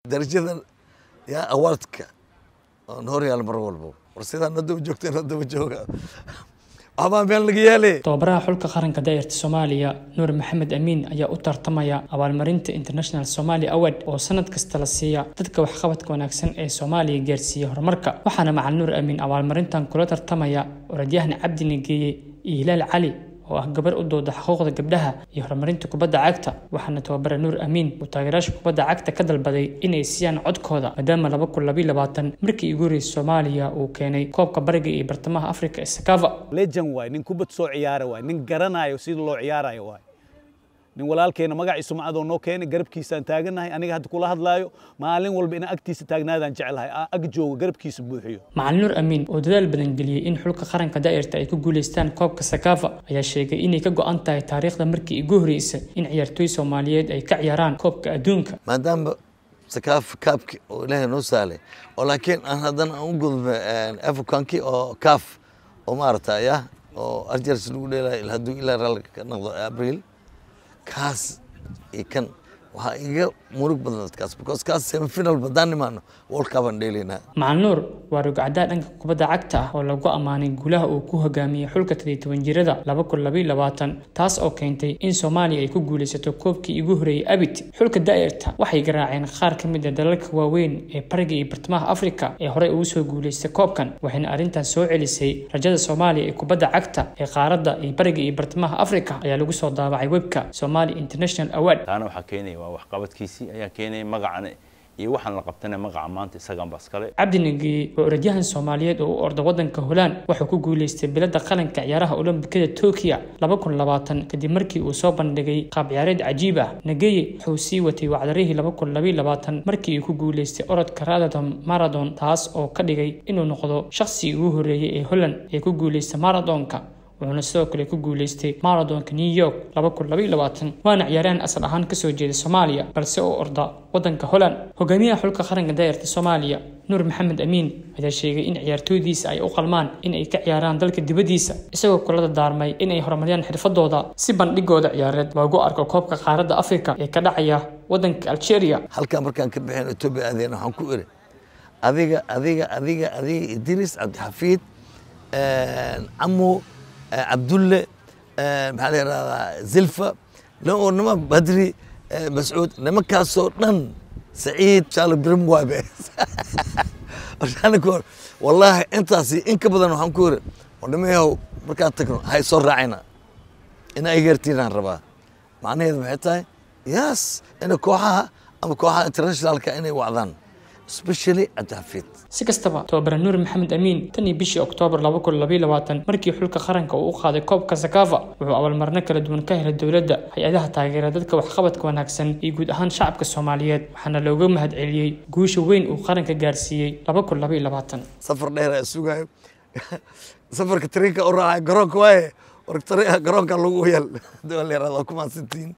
درجة يا أوردك نوري على مرولبو ورسيدا ندو جوكتين ندو جوكا أما بين لقيالي tababaraha xulka qaranka daayirta Soomaaliya Nuur Maxamed Amiin ayaa u tartamaya abaalmarinta International Somali Award oo sanad kasta la siiyo dadka wax qabadka wanaagsan ee Soomaaliya gaarsiiya horumarka waxaana macallin Nuur Amiin abaalmarintan kula tartamaya orodyahan Cabdi Nageeye iyo Hilaal Cali oo ah gabar u dooda xuquuqda gabdhaha iyo horumarinta kubadda cagta waxaana tababara Nuur Amiin uu taageerayaasha kubadda cagta ka dalbaday inay siiyaan codkooda maadaama 2022 markii ugu horeysay Soomaaliya uu keenay koobka bariga iyo bartamaha Afrika ee Sakafa legend way nin kubad soo ciyaara way nin garanayo sida loo ciyaarayo way nin walaalkeena magaciisa macado noo keenay garabkiisaan taaganahay aniga hadda kula hadlaayo maalin walba in agtiisa taagnaadaan jecelahay ag joogo garabkiisa buuxiyo macallin Nuur Amiin oo dadaal badan galiyay in xulka qaranka daayirta ay ku guuleystaan koobka Sakafa ayaa sheegay inay ka go'an tahay taariikhda markii ugu horeysay in ciyaartoy Soomaaliyeed ay ka ciyaaraan koobka adduunka maadaama Sakafa kaabki oo Ilaahay noo saalay oo laakiin aan haddana u gudbo Afrikaanki oo kaaf oo maartaya oo Algeria lagu dheelay haduu ilaa raalka noqdo April kaas ikan waxa iga murug badan kaas because kaas semi-final badani maano World Cup aan dheelina macallin Nuur waa rugcada dhanka kubadda cagta oo lagu amaanay guulaha uu ku hogaamiyay xulka 13 jirada 2022 taas oo keentay in Soomaaliya ay ku guuleysato koobkii ugu horeeyay abid xulka daayirta waxay garaaceen qaar ka mid ah dalalka waaweyn ee bariga iyo bartamaha Afrika ee hore ugu soo guuleystay koobkan waxayna arrintan soo celisay rajada Soomaaliya ee kubadda cagta ee qaaradda iyo bariga iyo bartamaha Afrika ayaa lagu soo daabacay webka Somali International Award taana waxa keenay waa wax qabadkiisii ayaa keenay magacana iyo waxaan la qabtana magaca maanta isagan bas kale Cabdi Nageeye oo orodyahan Soomaaliyeed oo u orday wadanka Holland wuxuu ku guuleystay bilada qaranka ciyaaraha Olombikada Tokyo 2020 kadib markii uu soo bandhigay qaab ciyaareed cajiib ah Nageeye wuxuu sii watay wacdarihii 2022 markii uu ku guuleystay orodka marathon taas oo ka dhigay inuu noqdo shakhsi ugu horeeyay ee Holland ee ku guuleystay marathonka wuxuuna sidoo kale ku guuleystay marathonka New York 2022 waana ciyaaryahan asal ahaan ka soo jeeda Soomaaliya balse oo orda wadanka Holland hogaamiyaha xulka qaranka daayirta Soomaaliya Nuur Maxamed Amiin ayaa sheegay in ciyaartoydiisa ay u qalmaan in ay ka ciyaaraan dalka dibadiisa isagoo kula daarmay in ay horumariyaan xirfadooda si bandhigooda ciyaareed loogu arko koobka qaaradda Afrika ee ka dhacaya wadanka Algeria halka markaan ka bixin Ethiopia aadeen waxaan ku iri adiga Idris Abdi Xafiid Amu Abdulle maxaa la Zilfa loo nama Badri Mas'uud nama kaasoo dhan Saciid Charles Brimwabe waxaan ku wallahi intaasi in ka badan waxaan ku iri wadamayaw markaan tagno hay soo raacina in ay gartiinaan rabaa macnaheedu maxay tahay yes in kooxaha internationalka inay wacdaan especially Adafid si kastaba tababara Nuur Maxamed Amiin tan bishii Oktoobar 2022 markii xulka qaranka uu qaaday koobka Sakafa wuxuu abaalmarino kala duwan ka helay dawladda hay'adaha taageerada dadka wax qabadka wanaagsan iyo guud ahaan shacabka Soomaaliyeed waxaana looga mahadceliyay guusha weyn uu qaranka gaarsiiyay 2022 safar dheer ay sugayo safarka tareenka oo raacay garoonka waaye warka garoonka lagu yeel dawladda kuma sintiin